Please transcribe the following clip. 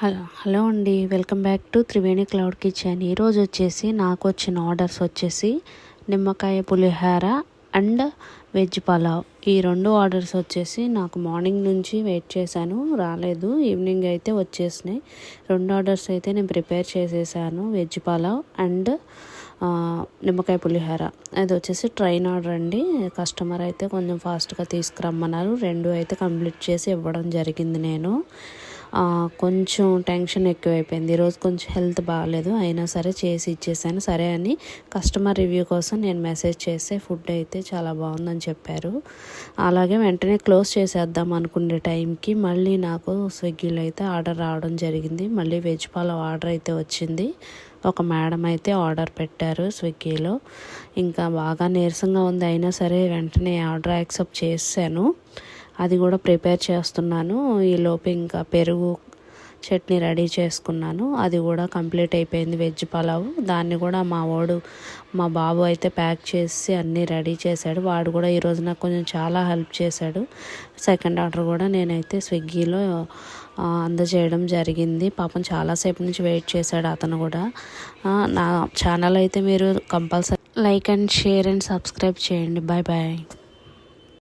Hello అండి, welcome back to Triveni cloud kitchen. ఈరోజు వచ్చేసి నాకు వచ్చిన ఆర్డర్స్ వచ్చేసి నిమ్మకాయ పులిహోర అండ్ వెజ్ పలావ్. ఈ రెండు ఆర్డర్స్ వచ్చేసి నాకు మార్నింగ్ నుంచి వెయిట్ చేశాను, రాలేదు. ఈవినింగ్ అయితే వచ్చేసినాయి. రెండు ఆర్డర్స్ అయితే నేను ప్రిపేర్ చేసేసాను, వెజ్ పలావ్ అండ్ నిమ్మకాయ పులిహోర. అది వచ్చేసి ట్రైన్ ఆర్డర్ అండి. కస్టమర్ అయితే కొంచెం ఫాస్ట్గా తీసుకురమ్మన్నారు. రెండు అయితే కంప్లీట్ చేసి ఇవ్వడం జరిగింది. నేను కొంచెం టెన్షన్ ఎక్కువైపోయింది. ఈరోజు కొంచెం హెల్త్ బాగాలేదు, అయినా సరే చేసి ఇచ్చేసాను. సరే అని కస్టమర్ రివ్యూ కోసం నేను మెసేజ్ చేస్తే ఫుడ్ అయితే చాలా బాగుందని చెప్పారు. అలాగే వెంటనే క్లోజ్ చేసేద్దాం అనుకునే టైంకి మళ్ళీ నాకు స్విగ్గీలో అయితే ఆర్డర్ రావడం జరిగింది. మళ్ళీ వెజ్ పలావ్ ఆర్డర్ అయితే వచ్చింది. ఒక మేడం అయితే ఆర్డర్ పెట్టారు స్విగ్గీలో. ఇంకా బాగా నీరసంగా ఉంది, అయినా సరే వెంటనే ఆర్డర్ యాక్సెప్ట్ చేశాను. అది కూడా ప్రిపేర్ చేస్తున్నాను. ఈలోపు ఇంకా పెరుగు చట్నీ రెడీ చేసుకున్నాను. అది కూడా కంప్లీట్ అయిపోయింది, వెజ్ పలావ్. దాన్ని కూడా మా బాబు అయితే ప్యాక్ చేసి అన్నీ రెడీ చేశాడు. వాడు కూడా ఈరోజు నాకు కొంచెం చాలా హెల్ప్ చేశాడు. సెకండ్ ఆర్డర్ కూడా నేనైతే స్విగ్గీలో అందజేయడం జరిగింది. పాపం చాలాసేపు నుంచి వెయిట్ చేశాడు అతను కూడా. నా ఛానల్ అయితే మీరు compulsory like and share and subscribe చేయండి. Bye bye.